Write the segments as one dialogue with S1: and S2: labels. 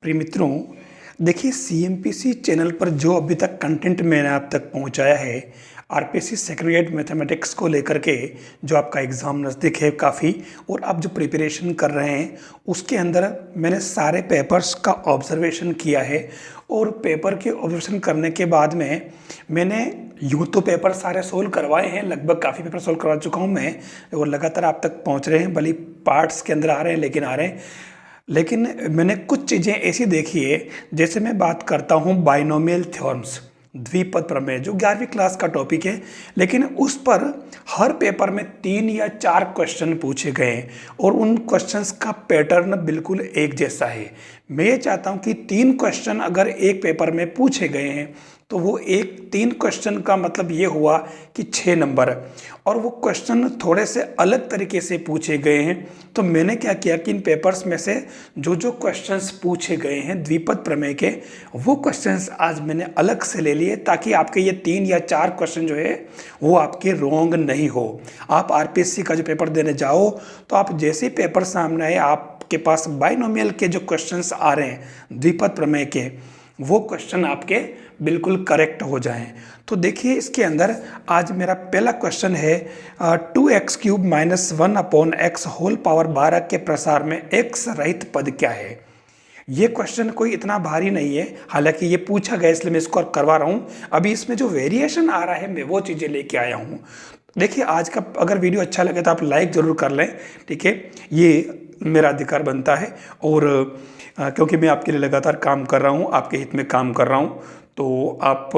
S1: प्रिय मित्रों, देखिए सीएमपीसी चैनल पर जो अभी तक कंटेंट मैंने आप तक पहुंचाया है आरपीएससी सेकेंड ग्रेड मैथमेटिक्स को लेकर के, जो आपका एग्ज़ाम नज़दीक है काफ़ी और आप जो प्रिपरेशन कर रहे हैं उसके अंदर मैंने सारे पेपर्स का ऑब्जर्वेशन किया है। और पेपर के ऑब्जर्वेशन करने के बाद में मैंने यूँ तो पेपर सारे सोल्व करवाए हैं, लगभग काफ़ी पेपर सोल्व करवा चुका हूँ मैं और लगातार आप तक पहुँच रहे हैं, भले पार्ट्स के अंदर आ रहे हैं लेकिन आ रहे हैं। लेकिन मैंने कुछ चीज़ें ऐसी देखी है, जैसे मैं बात करता हूँ बाइनोमियल थ्योरम्स, द्विपद प्रमेय, जो 11वीं क्लास का टॉपिक है, लेकिन उस पर हर पेपर में 3 या 4 क्वेश्चन पूछे गए हैं और उन क्वेश्चंस का पैटर्न बिल्कुल एक जैसा है। मैं ये चाहता हूँ कि 3 क्वेश्चन अगर एक पेपर में पूछे गए हैं तो वो 3 क्वेश्चन का मतलब ये हुआ कि 6 नंबर, और वो क्वेश्चन थोड़े से अलग तरीके से पूछे गए हैं। तो मैंने क्या किया कि इन पेपर्स में से जो जो क्वेश्चंस पूछे गए हैं द्विपद प्रमेय के, वो क्वेश्चंस आज मैंने अलग से ले लिए ताकि आपके ये 3 या 4 क्वेश्चन जो है वो आपके रॉन्ग नहीं हो। आप आरपीएससी का जो पेपर देने जाओ तो आप जैसे ही पेपर सामने आए, आपके पास बाइनोमियल के जो क्वेश्चंस आ रहे हैं द्विपद प्रमेय के, वो क्वेश्चन आपके बिल्कुल करेक्ट हो जाएं। तो देखिए इसके अंदर आज मेरा पहला क्वेश्चन है 2x³ - 1/x होल पावर 12 के प्रसार में x रहित पद क्या है। ये क्वेश्चन कोई इतना भारी नहीं है, हालांकि ये पूछा गया इसलिए मैं इसको करवा रहा हूँ। अभी इसमें जो वेरिएशन आ रहा है मैं वो चीज़ें लेके आया हूँ। देखिए आज का अगर वीडियो अच्छा लगे तो आप लाइक ज़रूर कर लें, ठीक है, ये मेरा अधिकार बनता है। और क्योंकि मैं आपके लिए लगातार काम कर रहा हूँ, आपके हित में काम कर रहा हूँ, तो आप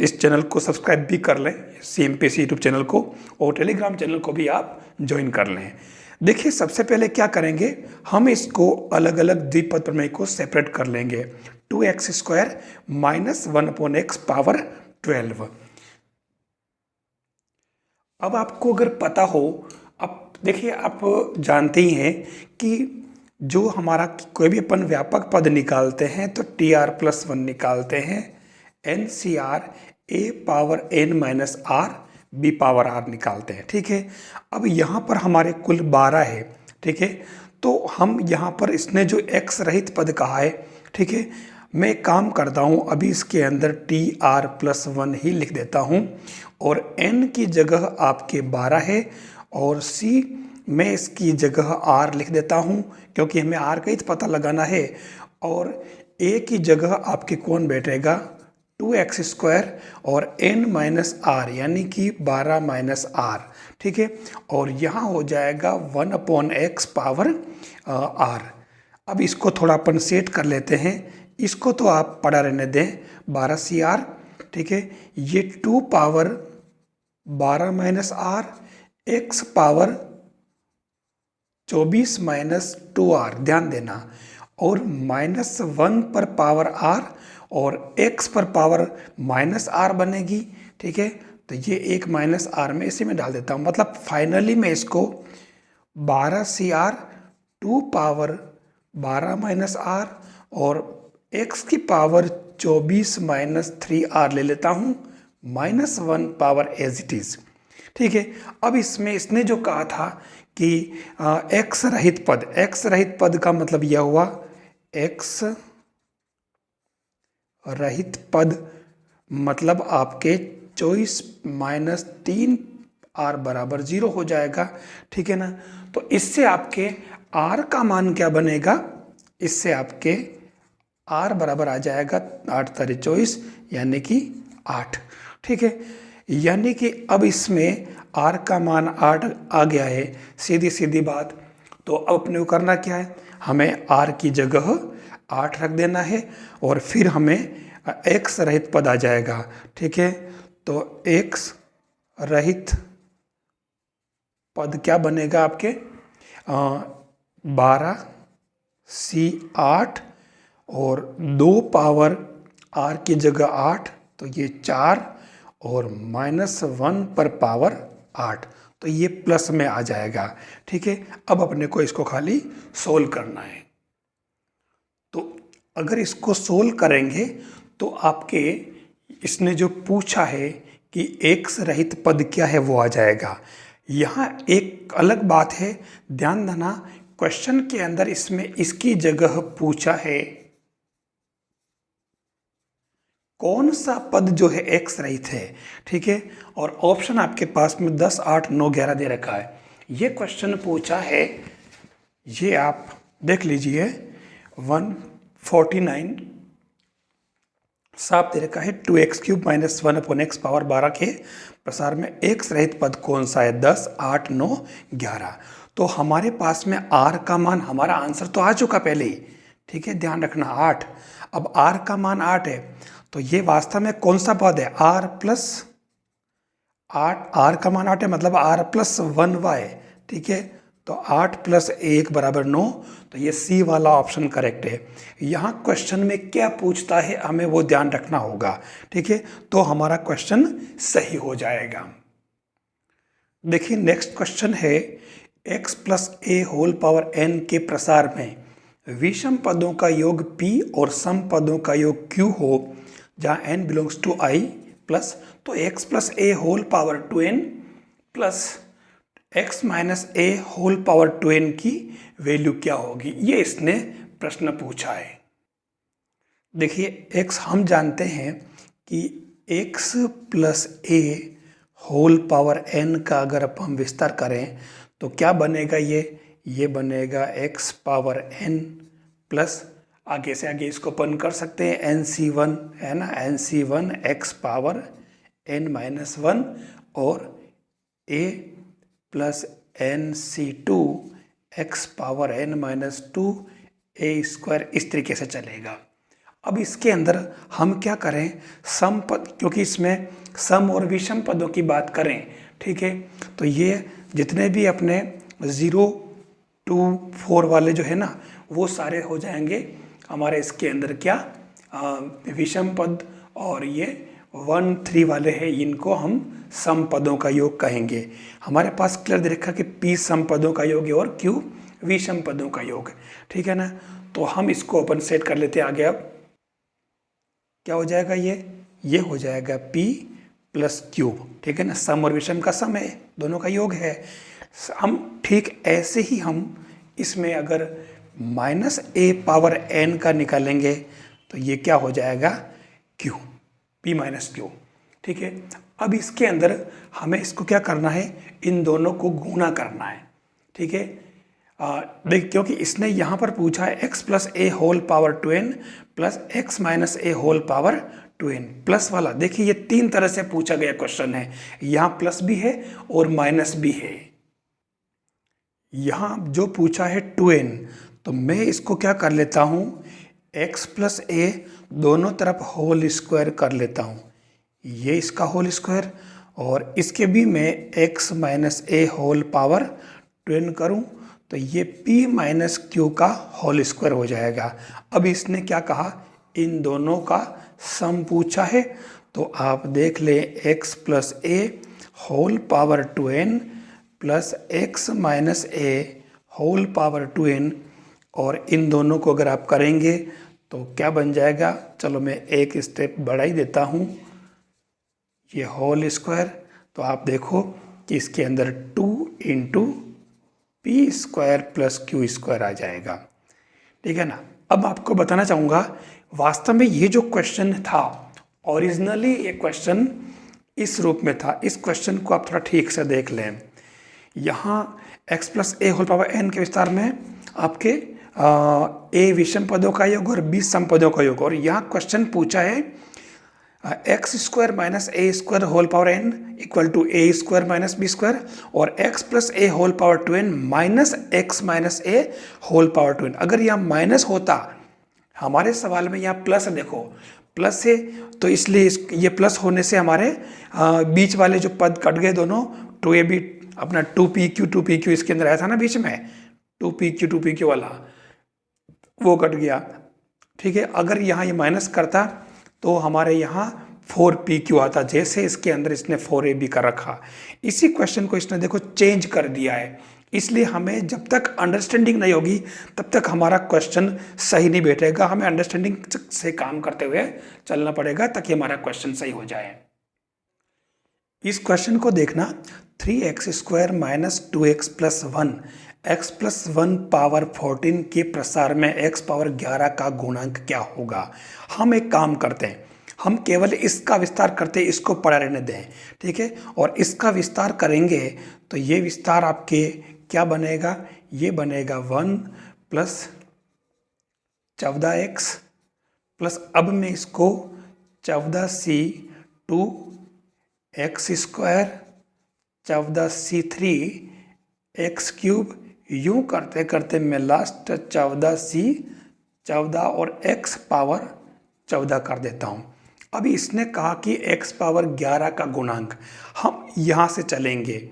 S1: इस चैनल को सब्सक्राइब भी कर लें, सीएमपीसी यूट्यूब चैनल को, और टेलीग्राम चैनल को भी आप ज्वाइन कर लें। देखिए सबसे पहले क्या करेंगे, हम इसको अलग अलग द्विपद प्रमेय को सेपरेट कर लेंगे। 2x² - 1/x power 12। अब आपको अगर पता हो, अब देखिए आप जानते ही हैं कि जो हमारा कोई भी अपन व्यापक पद निकालते हैं तो TR+1 निकालते हैं, NCR A power N - R B power R निकालते हैं, ठीक है। अब यहाँ पर हमारे कुल 12 है, ठीक है। तो हम यहाँ पर इसने जो x रहित पद कहा है, ठीक है, मैं एक काम करता हूँ, अभी इसके अंदर TR+1 ही लिख देता हूँ और n की जगह आपके 12 है और C मैं इसकी जगह R लिख देता हूँ क्योंकि हमें R का ही पता लगाना है। और A की जगह आपके कौन बैठेगा, 2x² और n - R यानी कि 12 - R, ठीक है। और यहाँ हो जाएगा 1/x पावर R। अब इसको थोड़ा अपन सेट कर लेते हैं, इसको तो आप पढ़ा रहने दें, 12CR, ठीक है। ये 2 power 12 - R, x power 24 - 2R, ध्यान देना, और -1 पर पावर R और x पर पावर -R बनेगी, ठीक है। तो ये एक -R में इसी में डाल देता हूँ, मतलब फाइनली मैं इसको 12CR 2 पावर 12 - R और x की पावर 24 - 3R ले लेता हूँ, -1 पावर एज इट इज़, ठीक है। अब इसमें इसने जो कहा था कि x रहित पद, x रहित पद का मतलब यह हुआ x रहित पद मतलब आपके 24 - 3R बराबर 0 हो जाएगा, ठीक है ना। तो इससे आपके R का मान क्या बनेगा, इससे आपके R बराबर आ जाएगा 8 × 24 यानी कि 8, ठीक है। यानी कि अब इसमें R का मान 8 आ गया है, सीधी सीधी बात। तो अब अपने को करना क्या है, हमें R की जगह 8 रख देना है और फिर हमें x रहित पद आ जाएगा, ठीक है। तो x रहित पद क्या बनेगा आपके 12C8 और 2 पावर R की जगह 8, तो ये 4 और -1 पर पावर 8, तो ये प्लस में आ जाएगा, ठीक है। अब अपने को इसको खाली सोल्व करना है। तो अगर इसको सोल्व करेंगे तो आपके इसने जो पूछा है कि x रहित पद क्या है वो आ जाएगा। यहाँ एक अलग बात है, ध्यान देना, क्वेश्चन के अंदर इसमें इसकी जगह पूछा है कौन सा पद जो है x रहित है, ठीक है। और ऑप्शन आपके पास में 10, 8, 9, 11 दे रखा है। ये क्वेश्चन पूछा है, ये आप देख लीजिए 149 साफ दे रखा है 2x³ - 1/x पावर 12 के प्रसार में x रहित पद कौन सा है, 10, 8, 9, 11। तो हमारे पास में r का मान, हमारा आंसर तो आ चुका पहले ही, ठीक है, ध्यान रखना 8। अब r का मान 8 है, तो ये वास्तव में कौन सा पद है, r प्लस 8, r का मान 8 है मतलब r प्लस 1y, ठीक है। तो 8 + 1 = 9, तो ये सी वाला ऑप्शन करेक्ट है। यहाँ क्वेश्चन में क्या पूछता है हमें वो ध्यान रखना होगा, ठीक है, तो हमारा क्वेश्चन सही हो जाएगा। देखिए नेक्स्ट क्वेश्चन है, x + a² के प्रसार में विषम पदों का योग p और सम पदों का योग q हो, जहाँ n belongs to i plus, तो x + a² plus x - a² की वैल्यू क्या होगी, ये इसने प्रश्न पूछा है। देखिए x हम जानते हैं कि x + a² का अगर हम विस्तार करें तो क्या बनेगा, ये बनेगा x⁻n प्लस, आगे से आगे इसको अपन कर सकते हैं nc1, है ना, nc1 x⁻n-1 और a plus nc2 x⁻n-2 a², इस तरीके से चलेगा। अब इसके अंदर हम क्या करें, सम पद, क्योंकि इसमें सम और विषम पदों की बात करें, ठीक है, तो ये जितने भी अपने 0, 2, 4 वाले जो है ना, वो सारे हो जाएंगे हमारे इसके अंदर क्या, विषम पद, और ये 1, 3 वाले हैं, इनको हम सम पदों का योग कहेंगे। हमारे पास क्लियर दे रखा कि p सम पदों का योग है और q विषम पदों का योग, ठीक है ना। तो हम इसको अपन सेट कर लेते हैं आगे। अब क्या हो जाएगा, ये हो जाएगा p + q, ठीक है ना, सम और विषम का सम है, दोनों का योग है। हम ठीक ऐसे ही हम इसमें अगर -a⁻n का निकालेंगे तो ये क्या हो जाएगा, q, p - q, ठीक है। अब इसके अंदर हमें इसको क्या करना है, इन दोनों को गुणा करना है, ठीक है। देख, क्योंकि इसने यहाँ पर पूछा है x + a² plus x - a² plus वाला। देखिए ये 3 तरह से पूछा गया क्वेश्चन है, यहाँ प्लस भी है और माइनस भी है। यहाँ जो पूछा है 2n, तो मैं इसको क्या कर लेता हूँ, x + a दोनों तरफ होल² कर लेता हूँ, ये इसका होल² और इसके भी मैं x - a² करूँ तो ये p - q का होल² हो जाएगा। अब इसने क्या कहा, इन दोनों का सम पूछा है, तो आप देख लें x + a² plus x - a² और इन दोनों को अगर आप करेंगे तो क्या बन जाएगा, चलो मैं एक स्टेप बढ़ा ही देता हूँ, ये होल², तो आप देखो कि इसके अंदर 2 × p² + q² आ जाएगा, ठीक है ना। अब आपको बताना चाहूँगा, वास्तव में ये जो क्वेश्चन था, ओरिजिनली ये क्वेश्चन इस रूप में था। इस क्वेश्चन को आप थोड़ा ठीक से देख लें। यहाँ x + a² के विस्तार में आपके a विषम पदों का योग और b सम पदों का योग, और यहाँ क्वेश्चन पूछा है x² - a² n = a² - b² और x + a² minus x - a²। अगर यहाँ माइनस होता, हमारे सवाल में यहाँ प्लस, देखो प्लस है, तो इसलिए ये प्लस होने से हमारे बीच वाले जो पद कट गए दोनों, 2ab अपना 2pq इसके अंदर आया था ना बीच में, 2pq वाला वो कट गया, ठीक है। अगर यहाँ ये माइनस करता तो हमारे यहाँ 4pq आता, जैसे इसके अंदर इसने 4ab कर रखा। इसी क्वेश्चन को इसने देखो चेंज कर दिया है, इसलिए हमें जब तक अंडरस्टैंडिंग नहीं होगी तब तक हमारा क्वेश्चन सही नहीं बैठेगा। हमें अंडरस्टैंडिंग से काम करते हुए चलना पड़ेगा ताकि हमारा क्वेश्चन सही हो जाए। इस क्वेश्चन को देखना, 3x² - 2x + 1 x + 1 पावर 14 के प्रसार में x पावर 11 का गुणांक क्या होगा। हम एक काम करते हैं, हम केवल इसका विस्तार करते इसको पड़ा रहने दें, ठीक है। और इसका विस्तार करेंगे तो ये विस्तार आपके क्या बनेगा, ये बनेगा 1 प्लस 14x प्लस, अब मैं इसको 14c 2x² 14c 3x³ यूं करते करते मैं लास्ट 14c 14 और x पावर 14 कर देता हूं। अभी इसने कहा कि x पावर 11 का गुणांक, हम यहाँ से चलेंगे,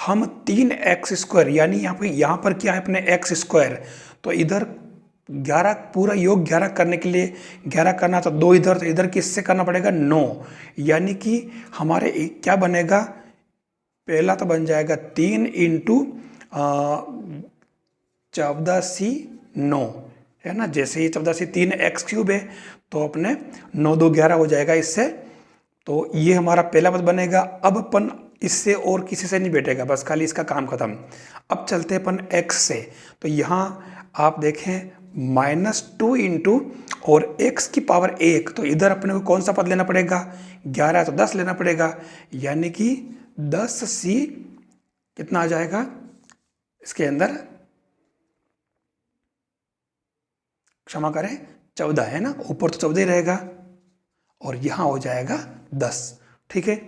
S1: हम 3x² यानी यहाँ पर क्या है अपने x², तो इधर 11 पूरा योग 11 करने के लिए 11 करना तो 2 इधर, तो इधर किससे करना पड़ेगा 9, यानी कि हमारे क्या बनेगा, पहला तो बन जाएगा 3 इंटू 14c 9 है ना। जैसे ही 14c 3x³ है तो अपने 9 2 11 हो जाएगा इससे, तो ये हमारा पहला पद बनेगा। अब अपन इससे और किसी से नहीं बैठेगा, बस खाली इसका काम खत्म। अब चलते हैं अपन x से, तो यहाँ आप देखें -2 इंटू और x की पावर 1, तो इधर अपने को कौन सा पद लेना पड़ेगा, 11 तो 10 लेना पड़ेगा, यानी कि 10c कितना आ जाएगा इसके अंदर, क्षमा करें 14 है ना, ऊपर तो 14 ही रहेगा और यहाँ हो जाएगा 10, ठीक है।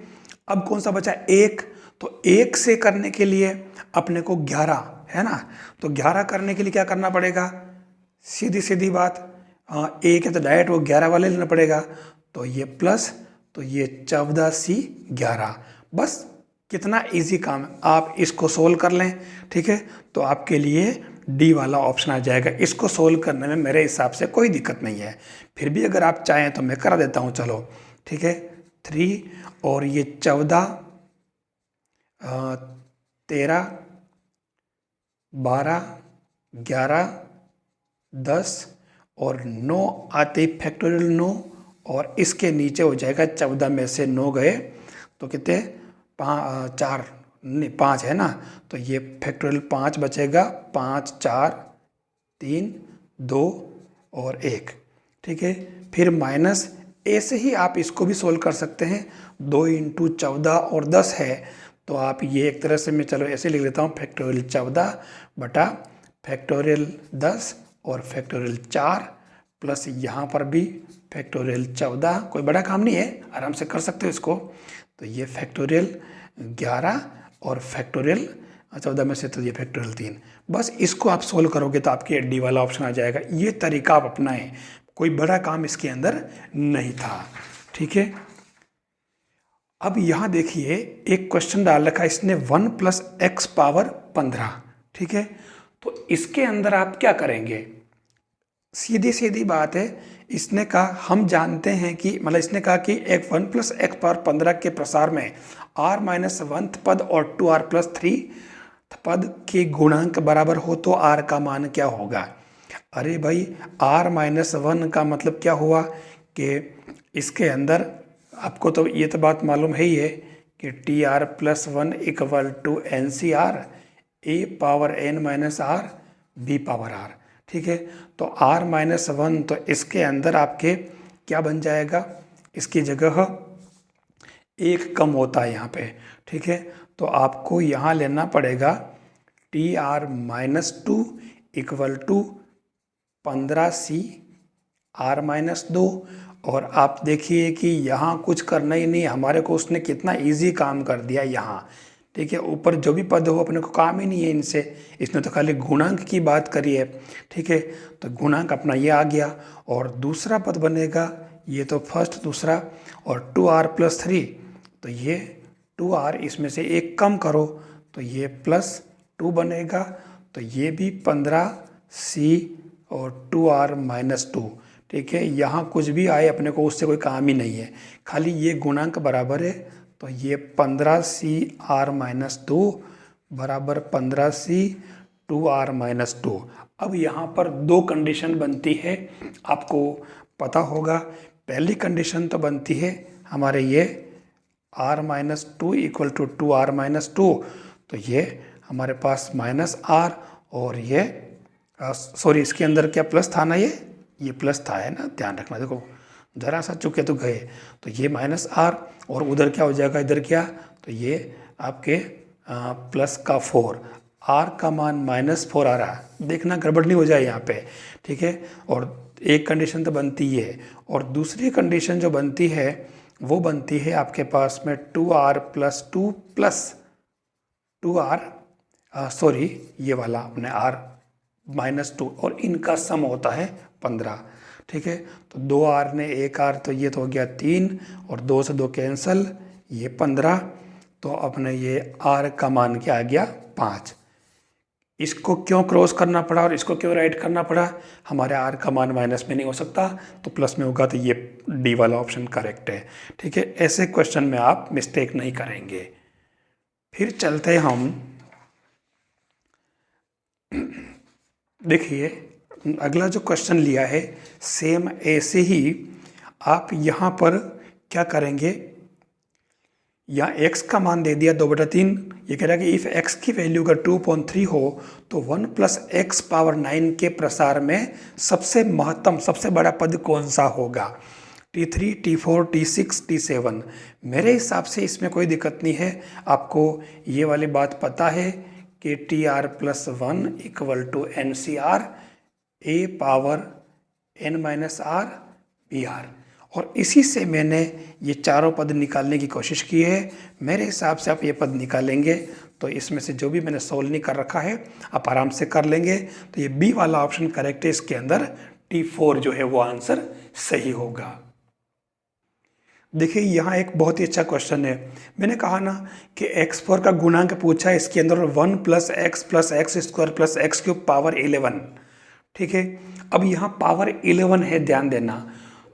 S1: अब कौन सा बचा 1, तो 1 से करने के लिए अपने को 11 है ना, तो 11 करने के लिए क्या करना पड़ेगा, सीधी सीधी बात, 1 है तो डायरेक्ट वो 11 वाले लेना पड़ेगा, तो ये प्लस, तो ये 14c 11, बस कितना इजी काम है, आप इसको सोल्व कर लें, ठीक है। तो आपके लिए डी वाला ऑप्शन आ जाएगा। इसको सोल्व करने में मेरे हिसाब से कोई दिक्कत नहीं है, फिर भी अगर आप चाहें तो मैं करा देता हूँ, चलो ठीक है। 3 और ये 14 13 12 11 10 और 9 आते फैक्टोरियल 9, और इसके नीचे हो जाएगा 14 में से 9 गए तो कितने 4 नहीं 5 है ना, तो ये फैक्टोरियल 5 बचेगा, 5 4 3 2 और 1, ठीक है। फिर माइनस, ऐसे ही आप इसको भी सोल्व कर सकते हैं, 2 इंटू 14 और 10 है, तो आप ये एक तरह से मैं चलो ऐसे लिख लेता हूँ, फैक्टोरियल 14 बटा फैक्टोरियल 10 और फैक्टोरियल 4 प्लस यहाँ पर भी फैक्टोरियल 14, कोई बड़ा काम नहीं है, आराम से कर सकते हो इसको। तो ये फैक्टोरियल 11 और फैक्टोरियल 14 में से तो ये फैक्टोरियल 3, बस इसको आप सोल्व करोगे तो आपके डी वाला ऑप्शन आ जाएगा। ये तरीका आप अपनाएं, कोई बड़ा काम इसके अंदर नहीं था, ठीक है। अब यहाँ देखिए एक क्वेश्चन डाल रखा है इसने 1 प्लस x पावर 15, ठीक है। तो इसके अंदर आप क्या करेंगे, सीधी सीधी बात है, इसने कहा हम जानते हैं कि मतलब इसने कहा कि 1 प्लस x पावर 15 के प्रसार में r माइनस 1th पद और 2r प्लस 3th पद के गुणांक बराबर हो तो r का मान क्या होगा। अरे भाई r माइनस 1 का मतलब क्या हुआ कि इसके अंदर आपको तो ये तो बात मालूम है ही है कि tr plus 1 equal to NCR a power n minus r b power r, ठीक है। तो r माइनस 1 तो इसके अंदर आपके क्या बन जाएगा, इसकी जगह 1 कम होता है यहाँ पे, ठीक है। तो आपको यहाँ लेना पड़ेगा tr minus 2 equal to 15c r minus 2, और आप देखिए कि यहाँ कुछ करना ही नहीं, हमारे को उसने कितना इजी काम कर दिया यहाँ, ठीक है। ऊपर जो भी पद हो अपने को काम ही नहीं है इनसे, इसने तो खाली गुणांक की बात करी है, ठीक है। तो गुणांक अपना ये आ गया, और दूसरा पद बनेगा ये तो फर्स्ट दूसरा, और 2r प्लस 3, तो ये 2r इसमें से 1 कम करो तो ये प्लस 2 बनेगा, तो ये भी 15c और 2r माइनस 2, ठीक है। यहाँ कुछ भी आए अपने को उससे कोई काम ही नहीं है, खाली ये गुणांक बराबर है, तो ये 15c r माइनस 2 बराबर 15c 2r माइनस 2। अब यहाँ पर 2 कंडीशन बनती है, आपको पता होगा। पहली कंडीशन तो बनती है हमारे ये r minus 2 equal to 2r minus 2, तो ये हमारे पास माइनस r, और ये सॉरी इसके अंदर क्या प्लस था ना, ये प्लस था है ना, ध्यान रखना। देखो जरा सा चुके तो गए, तो ये -r और उधर क्या हो जाएगा, इधर क्या, तो ये आपके प्लस का 4, r का मान -4 आ रहा है, देखना गड़बड़ नहीं हो जाए यहाँ पे, ठीक है। और एक कंडीशन तो बनती है, और दूसरी कंडीशन जो बनती है वो बनती है आपके पास में 2r plus 2 plus 2r, sorry ये वाला अपने r -2, और इनका सम होता है 15, ठीक है। तो 2r ने 1r, तो ये तो हो गया 3, और 2 से 2 कैंसल, ये 15, तो अपने ये r का मान क्या आ गया 5। इसको क्यों क्रॉस करना पड़ा और इसको क्यों राइट करना पड़ा, हमारे r का मान माइनस में नहीं हो सकता, तो प्लस में होगा, तो ये डी वाला ऑप्शन करेक्ट है, ठीक है। ऐसे क्वेश्चन में आप मिस्टेक नहीं करेंगे। फिर चलते हम, देखिए अगला जो क्वेश्चन लिया है सेम ऐसे ही आप यहाँ पर क्या करेंगे, यहाँ x का मान दे दिया 2/3, ये कह रहा है कि इफ़ x की वैल्यू अगर 2.3 हो तो 1 + x पावर 9 के प्रसार में सबसे महत्तम, सबसे बड़ा पद कौन सा होगा, T3, T4, T6, T7। मेरे हिसाब से इसमें कोई दिक्कत नहीं है, आपको ये वाली बात पता है कि TR+1 = NCR A power n-r BR, और इसी से मैंने ये चारों पद निकालने की कोशिश की है। मेरे हिसाब से आप ये पद निकालेंगे तो इसमें से जो भी मैंने सोल्व नहीं कर रखा है आप आराम से कर लेंगे। तो ये बी वाला ऑप्शन करेक्ट है, इसके अंदर T4 जो है वो आंसर सही होगा। देखिए यहाँ एक बहुत ही अच्छा क्वेश्चन है, मैंने कहा ना कि x4 का गुणांक पूछा है, इसके अंदर 1 + x + x² + x³ पावर 11, ठीक है। अब यहाँ पावर 11 है, ध्यान देना,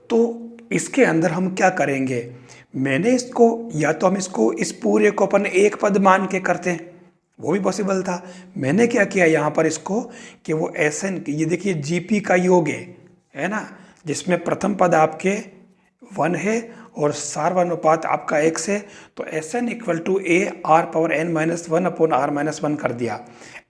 S1: तो इसके अंदर हम क्या करेंगे, मैंने इसको, या तो हम इसको इस पूरे को अपन एक पद मान के करते हैं, वो भी पॉसिबल था। मैंने क्या किया यहाँ पर इसको कि वो Sn, ये देखिए GP का योग है ना, जिसमें प्रथम पद आपके 1 है और सार्वनुपात आपका x है, तो Sn = a r⁻n−1/r−1 कर दिया।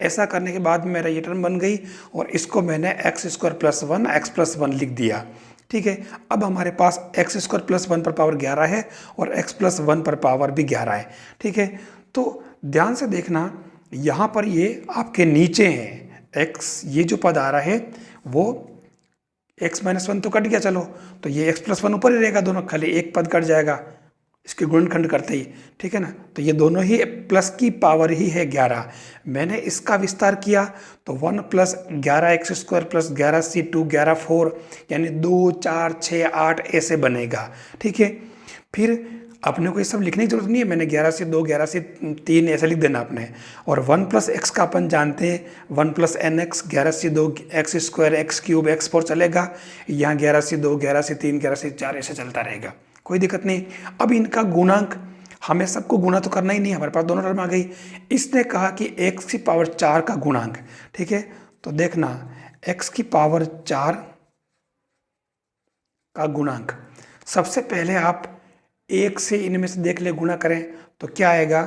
S1: ऐसा करने के बाद मेरा ये टर्म बन गई और इसको मैंने x² + 1 x+1 लिख दिया, ठीक है। अब हमारे पास x² + 1 पर पावर 11 है और x+1 पर पावर भी 11 है, ठीक है। तो ध्यान से देखना, यहाँ पर ये आपके नीचे हैं x, ये जो पद आ रहा है वो x-1 तो कट गया, चलो, तो ये x+1 ऊपर ही रहेगा, दोनों खाली एक पद कट जाएगा इसके गुणनखंड करते ही, ठीक है ना। तो ये दोनों ही प्लस की पावर ही है 11। मैंने इसका विस्तार किया तो 1 + 11x² + 11c2 11 4, यानी 2 4 6 8 ऐसे बनेगा, ठीक है। फिर अपने को ये सब लिखने की जरूरत नहीं है, मैंने 11c2 11c3 ऐसे लिख देना आपने। और 1 + x का अपन जानते हैं, 1 + nx 11c2 x² x³ x4 चलेगा, यहाँ 11c2 11c3 11c4 ऐसे चलता रहेगा, कोई दिक्कत नहीं। अब इनका गुणांक, हमें सबको गुणा तो करना ही नहीं, हमारे पास दोनों टर्म आ गई। इसने कहा कि x⁴ का गुणांक, ठीक है। तो देखना x⁴ का गुणांक, सबसे पहले आप 1 से इनमें से देख ले, गुणा करें तो क्या आएगा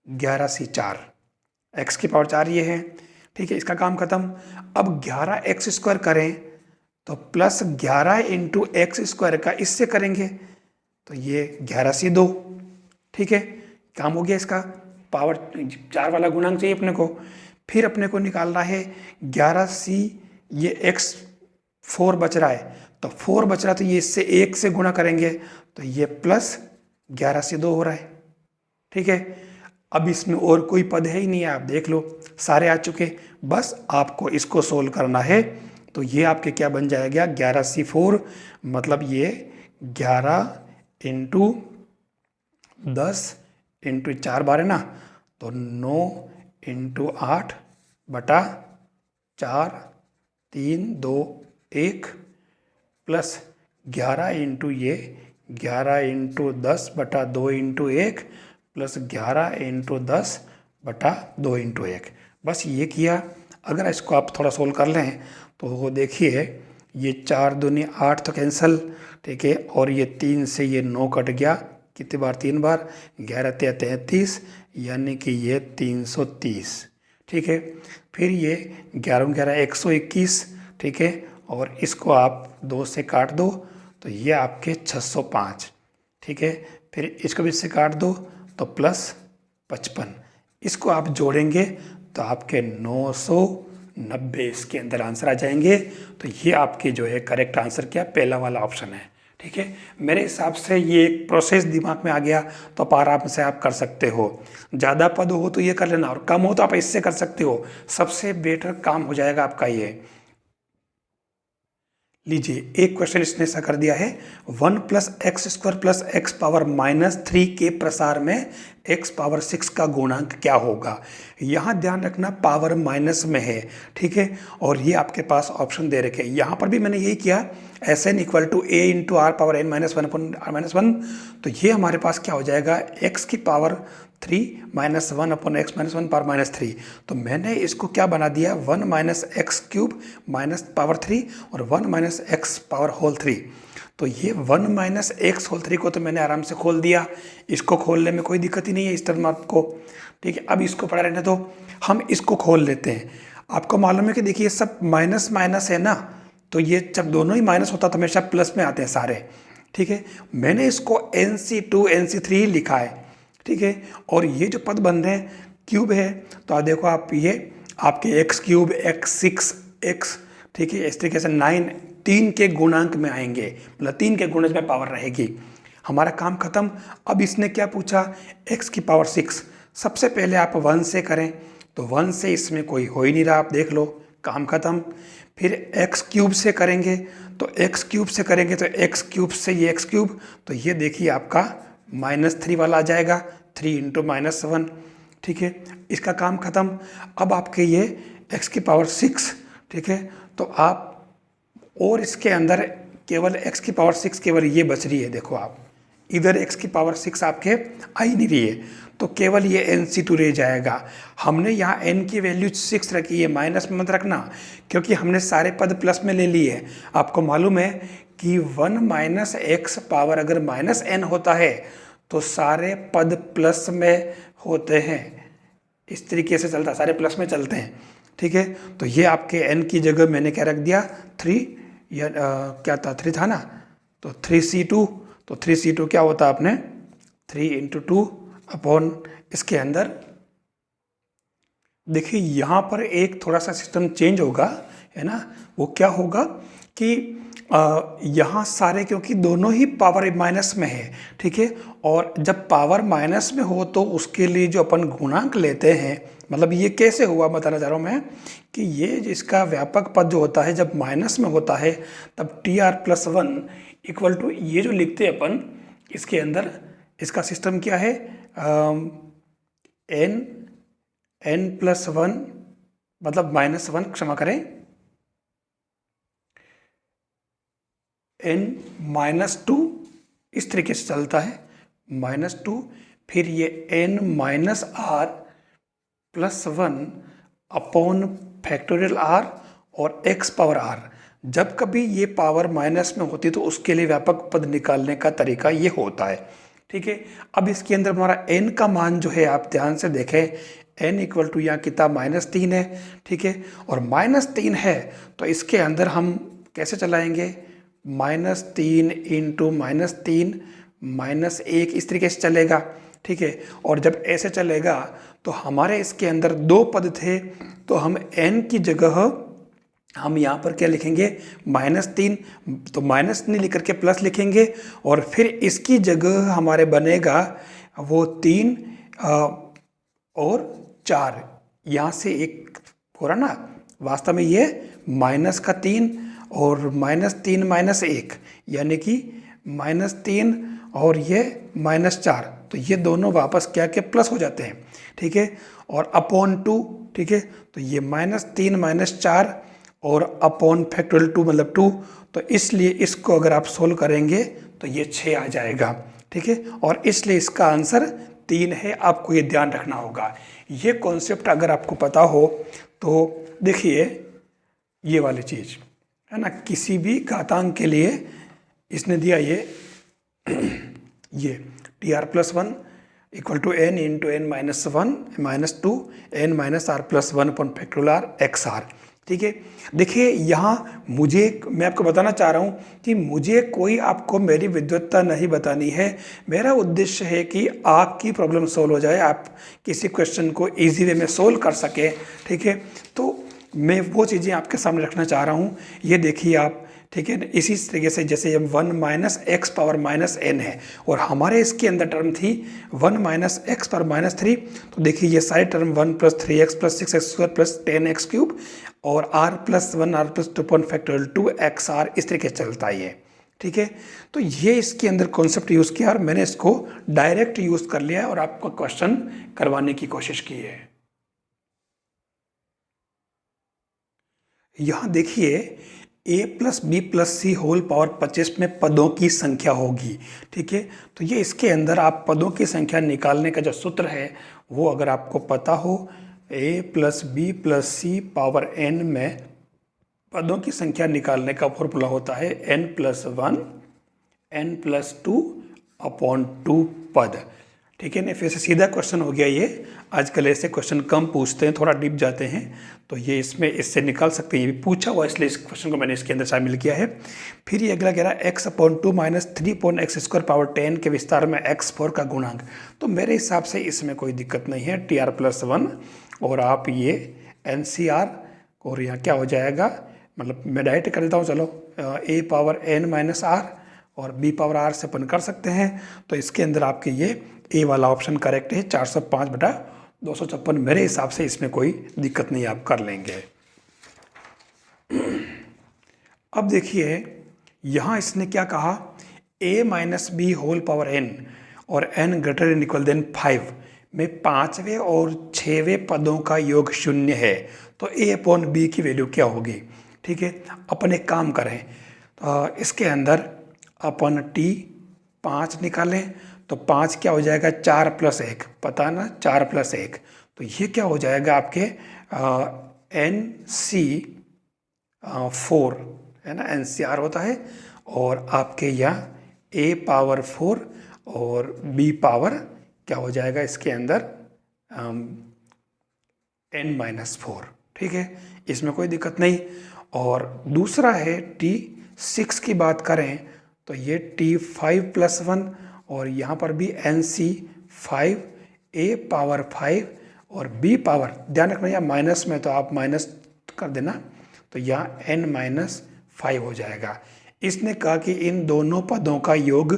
S1: 11c4, x⁴ ये है, ठीक है, इसका काम खत्म। अब 11x² करें तो +11 × x² का इससे करेंगे तो ये 11c2, ठीक है, काम हो गया। इसका पावर 4 वाला गुणांक चाहिए अपने को। फिर अपने को निकालना है 11c, ये x4 बच रहा है, तो 4 बच रहा है, तो ये इससे 1 से गुणा करेंगे तो ये +11c2 हो रहा है, ठीक है। अब इसमें और कोई पद है ही नहीं है, आप देख लो सारे आ चुके, बस आपको इसको सोल्व करना है। तो ये आपके क्या बन जाएगा 11c4, मतलब ये 11 × 10 × 4 बार है ना, तो 9 × 8 बटा 4 3 2 1 प्लस 11 × ये 11 × 10 बटा 2 × 1 प्लस 11 × 10 बटा 2 × 1, बस ये किया। अगर इसको आप थोड़ा सोल्व कर लें तो वो देखिए, ये 4 दूनी 8 तो कैंसिल, ठीक है, और ये 3 से ये 9 कट गया, कितनी बार 3 बार, 11 × 33, यानी कि ये 330, ठीक है। फिर ये 11 × 11 121, ठीक है, और इसको आप 2 से काट दो तो ये आपके 605, ठीक है। फिर इसको भी इससे काट दो तो +55, इसको आप जोड़ेंगे तो आपके 990 इसके अंदर आंसर आ जाएंगे। तो ये आपके जो है करेक्ट आंसर क्या, पहला वाला ऑप्शन है, ठीक है। मेरे हिसाब से ये एक प्रोसेस दिमाग में आ गया तो आप आराम से आप कर सकते हो। ज़्यादा पद हो तो ये कर लेना और कम हो तो आप इससे कर सकते हो, सबसे बेटर काम हो जाएगा आपका ये। लीजिए एक क्वेश्चन इसने ऐसा कर दिया है, 1 + x² + x पावर -3 के प्रसार में x पावर 6 का गुणांक क्या होगा। यहाँ ध्यान रखना पावर माइनस में है, ठीक है। और ये आपके पास ऑप्शन दे रखे, यहाँ पर भी मैंने यही किया, Sn = a × r power n - 1/r-1। तो ये हमारे पास क्या हो जाएगा, x की पावर 3 - 1/x - 1 पावर -3। तो मैंने इसको क्या बना दिया, 1 - x³ पावर 3 और 1 - x पावर होल 3। तो ये 1 - x होल 3 को तो मैंने आराम से खोल दिया, इसको खोलने में कोई दिक्कत ही नहीं है इस टर्म आपको, ठीक है। अब इसको पड़ा रहने दो, हम इसको खोल लेते हैं। आपको मालूम है कि देखिए सब माइनस माइनस है ना, तो ये जब दोनों ही माइनस होता तो हमेशा प्लस में आते हैं सारे, ठीक है। मैंने इसको NC2 NC3 लिखा है, ठीक है। और ये जो पद बन रहे हैं क्यूब है, तो आप देखो आप ये आपके x³ x6 x, ठीक है, इस तरीके से 9 3 के गुणांक में आएंगे, मतलब 3 के गुणज में पावर रहेगी। हमारा काम खत्म। अब इसने क्या पूछा, x की पावर 6। सबसे पहले आप 1 से करें, तो 1 से इसमें कोई हो ही नहीं रहा, आप देख लो, काम खत्म। फिर x³ से करेंगे, तो x³ से करेंगे तो x³ से ये x³, तो ये देखिए आपका -3 वाला आ जाएगा, 3 × -1, ठीक है। इसका काम खत्म। अब आपके ये x की पावर 6, ठीक है। तो आप और इसके अंदर केवल x की पावर 6 केवल ये बच रही है, देखो आप इधर x की पावर 6 आपके आ ही नहीं रही है, तो केवल ये NC2 रह जाएगा। हमने यहाँ n की वैल्यू 6 रखी है, माइनस में मत रखना, क्योंकि हमने सारे पद प्लस में ले लिए। आपको मालूम है कि 1 - x पावर अगर -n होता है तो सारे पद प्लस में होते हैं, इस तरीके से चलता, सारे प्लस में चलते हैं, ठीक है। तो ये आपके n की जगह मैंने क्या रख दिया, 3, या क्या था, 3 था ना, तो 3C2। तो 3C2 क्या होता है, आपने 3 × 2 अपॉन इसके अंदर देखिए यहाँ पर एक थोड़ा सा सिस्टम चेंज होगा, है ना। वो क्या होगा कि यहाँ सारे, क्योंकि दोनों ही पावर माइनस में है, ठीक है। और जब पावर माइनस में हो तो उसके लिए जो अपन गुणांक लेते हैं, मतलब ये कैसे हुआ बताना चाह रहा हूँ मैं, कि ये इसका व्यापक पद जो होता है जब माइनस में होता है तब TR+1 = ये जो लिखते हैं अपन, इसके अंदर इसका सिस्टम क्या है, n+1 मतलब -1, क्षमा करें, n-2 इस तरीके से चलता है, -2, फिर ये n-r+1 अपॉन फैक्टोरियल r और x पावर r। जब कभी ये पावर माइनस में होती है तो उसके लिए व्यापक पद निकालने का तरीका ये होता है, ठीक है। अब इसके अंदर हमारा n का मान जो है, आप ध्यान से देखें, n = यहाँ कितना -3 है, ठीक है। और -3 है तो इसके अंदर हम कैसे चलाएंगे, -3 × -3 -1 इस तरीके से चलेगा, ठीक है। और जब ऐसे चलेगा तो हमारे इसके अंदर 2 पद थे, तो हम n की जगह हम यहाँ पर क्या लिखेंगे, -3, तो माइनस नहीं लिख करके प्लस लिखेंगे। और फिर इसकी जगह हमारे बनेगा वो 3 और 4, यहाँ से एक हो रहा ना, वास्तव में ये -3 और -3 -1 यानी कि -3 और ये -4, तो ये दोनों वापस क्या के प्लस हो जाते हैं, ठीक है। और अपॉन 2, ठीक है। तो ये -3 -4 और अपॉन फैक्टोरियल 2 मतलब 2, तो इसलिए इसको अगर आप सोल्व करेंगे तो ये 6 आ जाएगा, ठीक है। और इसलिए इसका आंसर 3 है, आपको ये ध्यान रखना होगा। ये कॉन्सेप्ट अगर आपको पता हो तो देखिए ये वाली चीज़ है ना, किसी भी घातांक के लिए इसने दिया ये TR+1 = n × n - 1 - 2 n - r+1 upon factorial r xr। ठीक है। देखिए यहाँ मैं आपको बताना चाह रहा हूँ कि मुझे कोई आपको मेरी विद्वत्ता नहीं बतानी है। मेरा उद्देश्य है कि आपकी प्रॉब्लम सोल्व हो जाए, आप किसी क्वेश्चन को इजी वे में सोल्व कर सके। ठीक है, तो मैं वो चीज़ें आपके सामने रखना चाह रहा हूँ। ये देखिए आप, ठीक है, इसी तरीके से जैसे 1 minus x power minus n है और हमारे इसके अंदर टर्म थी 1 माइनस एक्स पावर माइनस 3। तो देखिए ये सारी term 1 plus 3x plus 6x square plus 10x cube और r plus 1 r plus 2.factorial 2xr इस तरीके से चलता है ये। ठीक है, तो ये इसके अंदर कॉन्सेप्ट यूज़ किया और मैंने इसको डायरेक्ट यूज़ कर लिया और आपको क्वेश्चन करवाने की कोशिश की है। यहाँ देखिए a plus B plus C whole power 25 में पदों की संख्या होगी। ठीक है, तो ये इसके अंदर आप पदों की संख्या निकालने का जो सूत्र है वो अगर आपको पता हो, a plus B plus C power n में पदों की संख्या निकालने का फॉर्मूला होता है n plus 1 n plus 2 upon 2 पद। ठीक है ना, फिर से सीधा क्वेश्चन हो गया ये। आजकल ऐसे क्वेश्चन कम पूछते हैं, थोड़ा डीप जाते हैं, तो ये इससे निकाल सकते हैं। ये भी पूछा हुआ इसलिए इस क्वेश्चन को मैंने इसके अंदर शामिल किया है। फिर ये अगला कह रहा है x upon 2 minus 3 upon x square power 10 के विस्तार में x4 का गुणांक। तो मेरे हिसाब से इसमें कोई दिक्कत नहीं है, tr प्लस 1 और आप ये NCR और यहाँ क्या हो जाएगा, मतलब मैं डायरेक्ट कर देता हूँ, चलो a power n minus r और b पावर r से अपन कर सकते हैं। तो इसके अंदर आपके ये ए वाला ऑप्शन करेक्ट है, 405/256। मेरे हिसाब से इसमें कोई दिक्कत नहीं, आप कर लेंगे। अब देखिए यहाँ इसने क्या कहा, a minus B whole power n और n greater than equal than 5 में 5वें और 6वें पदों का योग 0 है, तो a अपॉन बी की वैल्यू क्या होगी। ठीक है, अपन एक काम करें, इसके अंदर अपन t 5 निकालें तो 5 क्या हो जाएगा, 4 प्लस 1, पता ना 4 प्लस 1, तो ये क्या हो जाएगा आपके NC4 है ना, NCR होता है। और आपके यहाँ a पावर 4 और b पावर क्या हो जाएगा इसके अंदर n माइनस 4। ठीक है, इसमें कोई दिक्कत नहीं। और दूसरा है T6 की बात करें तो ये T5 प्लस 1 और यहाँ पर भी NC5 a पावर 5 और b पावर, ध्यान रखना यहाँ माइनस में तो आप माइनस कर देना, तो यहाँ n माइनस 5 हो जाएगा। इसने कहा कि इन दोनों पदों का योग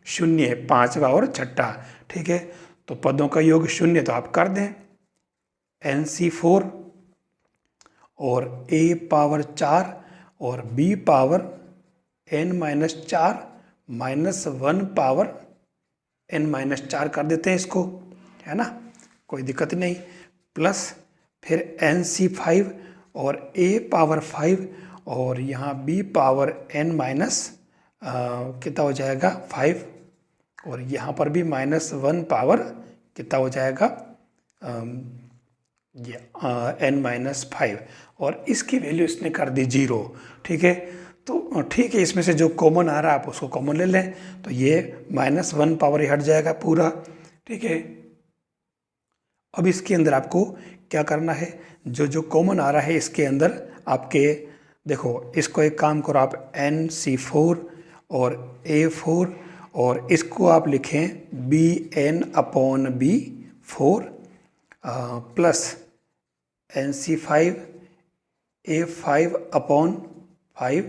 S1: 0 है, 5वां और 6ठा। ठीक है, तो पदों का योग 0 तो आप कर दें, NC4 और a पावर 4 और b power n minus 4 minus 1 power n minus 4 कर देते हैं इसको, है ना, कोई दिक्कत नहीं। प्लस फिर NC5 और a पावर 5 और यहाँ b पावर n माइनस कितना हो जाएगा 5 और यहाँ पर भी माइनस 1 पावर कितना हो जाएगा n माइनस 5 और इसकी वैल्यू इसने कर दी 0। ठीक है, तो ठीक है, इसमें से जो कॉमन आ रहा है आप उसको कॉमन ले लें, तो ये माइनस 1 पावर ही हट जाएगा पूरा। ठीक है, अब इसके अंदर आपको क्या करना है, जो कॉमन आ रहा है इसके अंदर आपके, देखो इसको एक काम करो आप NC4 और A4 और इसको आप लिखें BN upon B4 plus NC5 A5 upon 5।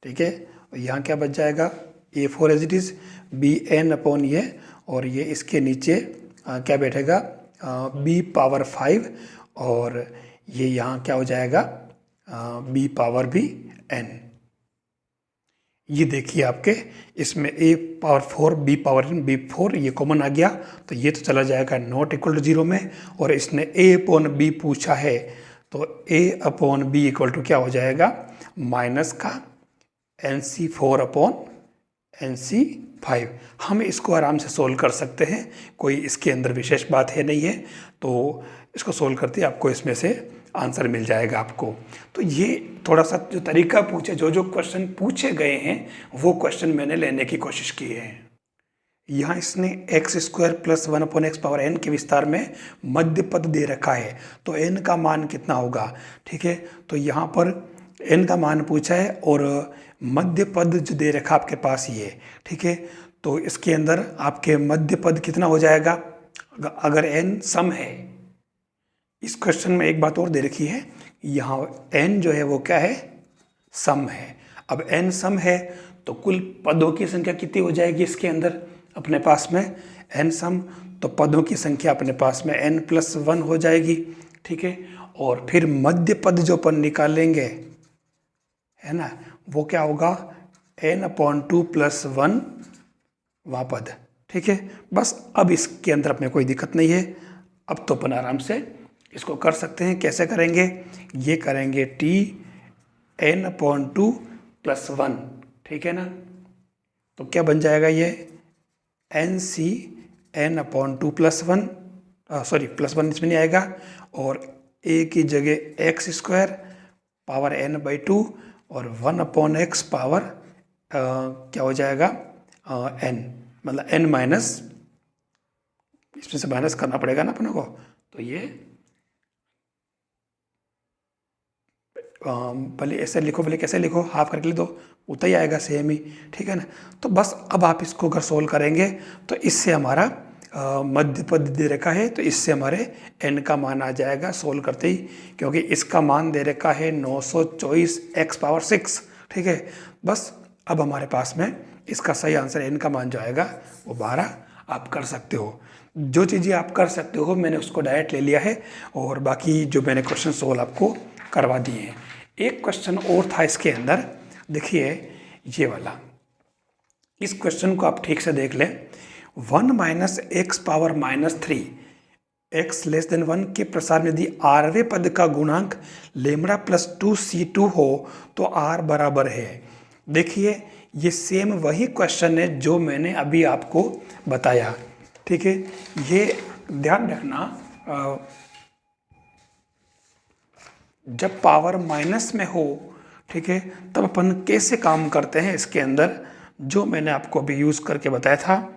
S1: ठीक है, और यहाँ क्या बच जाएगा, A4 as it is, BN upon ये और ये इसके नीचे क्या बैठेगा B पावर 5 और ये यहाँ क्या हो जाएगा B पावर भी N। ये देखिए आपके इसमें A power 4 B power N B4 ये कॉमन आ गया, तो ये तो चला जाएगा नॉट इक्वल टू 0 में। और इसने A अपॉन B पूछा है, तो A upon B equal to क्या हो जाएगा, माइनस का NC4 अपॉन NC5। हम इसको आराम से सोल्व कर सकते हैं, कोई इसके अंदर विशेष बात है नहीं है, तो इसको सोल्व करते आपको इसमें से आंसर मिल जाएगा आपको। तो ये थोड़ा सा जो तरीका पूछे, जो क्वेश्चन पूछे गए हैं वो क्वेश्चन मैंने लेने की कोशिश की है। यहाँ इसने x square plus 1/x power n के विस्तार में मध्य पद दे रखा है, तो n का मान कितना होगा। ठीक है, तो यहाँ पर n का मान पूछा है और मध्य पद जो दे रखा आपके पास ये। ठीक है, तो इसके अंदर आपके मध्य पद कितना हो जाएगा अगर n सम है। इस क्वेश्चन में एक बात और दे रखी है, यहाँ n जो है वो क्या है, सम है। अब n सम है तो कुल पदों की संख्या कितनी हो जाएगी इसके अंदर अपने पास में, n सम, तो पदों की संख्या अपने पास में n+1 हो जाएगी। ठीक है, और फिर मध्य पद जो अपन निकालेंगे है ना, वो क्या होगा n/2 + 1 वह पद। ठीक है, बस अब इसके अंदर अपने कोई दिक्कत नहीं है, अब तो अपन आराम से इसको कर सकते हैं। कैसे करेंगे, ये करेंगे t n/2 + 1। ठीक है ना, तो क्या बन जाएगा ये nc n/2 + 1, सॉरी +1 इसमें नहीं आएगा, और a की जगह x² पावर n/2 और 1/x पावर क्या हो जाएगा n, मतलब n माइनस, इसमें से माइनस करना पड़ेगा ना अपने को, तो ये भले ऐसे लिखो भले कैसे लिखो, हाफ करके लिख दो, उतना ही आएगा सेम ही। ठीक है ना, तो बस अब आप इसको अगर सोल्व करेंगे तो इससे हमारा मध्य पद दे रखा है, तो इससे हमारे n का मान आ जाएगा सोल्व करते ही, क्योंकि इसका मान दे रखा है 924x⁻6। ठीक है, बस अब हमारे पास में इसका सही आंसर n का मान जो आएगा वो 12 आप कर सकते हो। जो चीज़ें आप कर सकते हो मैंने उसको डायरेक्ट ले लिया है, और बाकी जो मैंने क्वेश्चन सोल्व आपको करवा दिए हैं। एक क्वेश्चन और था इसके अंदर, देखिए ये वाला, इस क्वेश्चन को आप ठीक से देख लें। 1 - x⁻−3 x < 1 के प्रसार में यदि rवें पद का गुणांक λ+2c2 हो तो r बराबर है। देखिए ये सेम वही क्वेश्चन है जो मैंने अभी आपको बताया। ठीक है, ये ध्यान रखना, जब पावर माइनस में हो, ठीक है, तब अपन कैसे काम करते हैं इसके अंदर, जो मैंने आपको अभी यूज़ करके बताया था,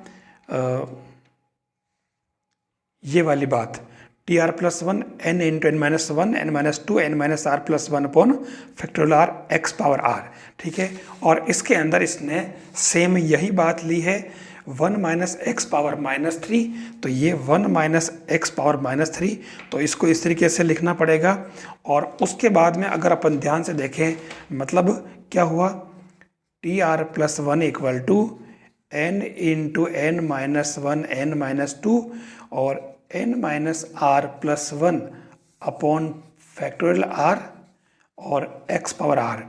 S1: ये वाली बात, TR+1 n × n-1 n-2 n-r+1/(r) x⁻r। ठीक है, और इसके अंदर इसने सेम यही बात ली है, 1 - x⁻−3, तो ये 1 - x⁻−3, तो इसको इस तरीके से लिखना पड़ेगा। और उसके बाद में अगर अपन ध्यान से देखें, मतलब क्या हुआ, TR+1 = n × n-1 n-2 और n-r+1/(r) और x⁻r।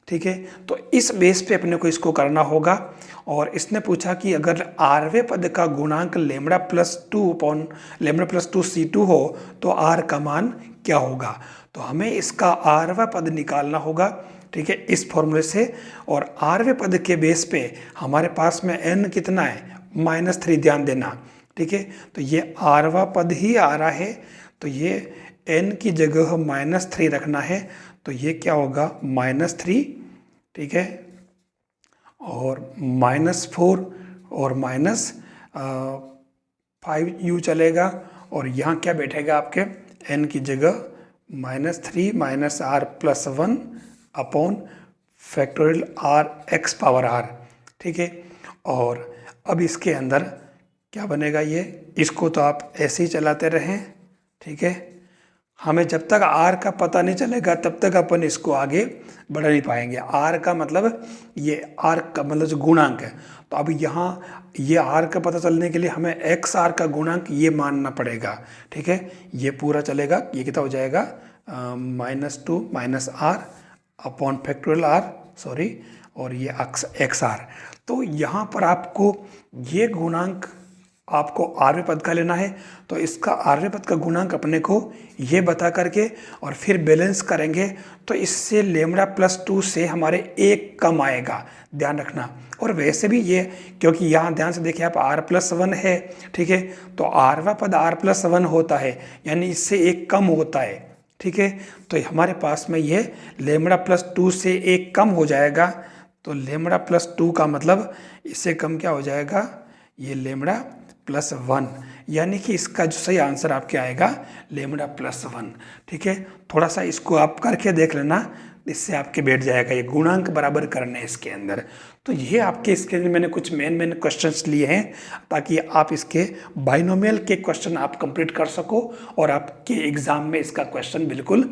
S1: ठीक है, तो इस बेस पे अपने को इसको करना होगा। और इसने पूछा कि अगर rवें पद का गुणांक λ+2c2 हो तो r का मान क्या होगा, तो हमें इसका rवां पद निकालना होगा। ठीक है, इस फॉर्मूले से, और rवें पद के बेस पे हमारे पास में n कितना है, -3, ध्यान देना। ठीक है, तो ये rवां पद ही आ रहा है, तो ये n की जगह -3 रखना है, तो ये क्या होगा -3। ठीक है, और -4 और -5u चलेगा, और यहाँ क्या बैठेगा आपके n की जगह -3 - r+1/(r x⁻r। ठीक है, और अब इसके अंदर क्या बनेगा, ये इसको तो आप ऐसे ही चलाते रहें। ठीक है, हमें जब तक r का पता नहीं चलेगा तब तक अपन इसको आगे बढ़ा नहीं पाएंगे। r का मतलब, ये r का मतलब जो गुणांक है, तो अब यहाँ ये r का पता चलने के लिए हमें xr का गुणांक ये मानना पड़ेगा। ठीक है, ये पूरा चलेगा, ये कितना हो जाएगा -2 -r/(r), सॉरी, और ये xr। तो यहाँ पर आपको ये गुणांक आपको rवें पद का लेना है, तो इसका rवें पद का गुणांक अपने को ये बता करके और फिर बैलेंस करेंगे, तो इससे λ+2 से हमारे 1 कम आएगा, ध्यान रखना। और वैसे भी ये, क्योंकि यहाँ ध्यान से देखिए आप r+1 है, ठीक है, तो rवां पद r+1 होता है, यानी इससे 1 कम होता है। ठीक है, तो हमारे पास में ये λ+2 से 1 कम हो जाएगा, तो λ+2 का मतलब इससे कम क्या हो जाएगा, ये लेमड़ा प्लस 1, यानी कि इसका जो सही आंसर आपके आएगा लेमड़ा प्लस 1। ठीक है, थोड़ा सा इसको आप करके देख लेना, इससे आपके बैठ जाएगा। ये गुणांक बराबर करने हैं इसके अंदर। तो ये आपके इसके अंदर मैंने कुछ मेन क्वेश्चंस लिए हैं ताकि आप इसके बाइनोमियल के क्वेश्चन आप कंप्लीट कर सको और आपके एग्जाम में इसका क्वेश्चन बिल्कुल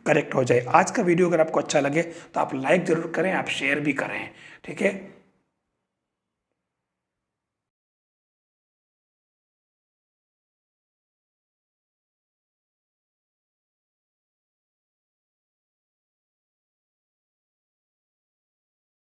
S1: करेक्ट हो जाए। आज का वीडियो अगर आपको अच्छा लगे तो आप लाइक ज़रूर करें, आप शेयर भी करें। ठीक है।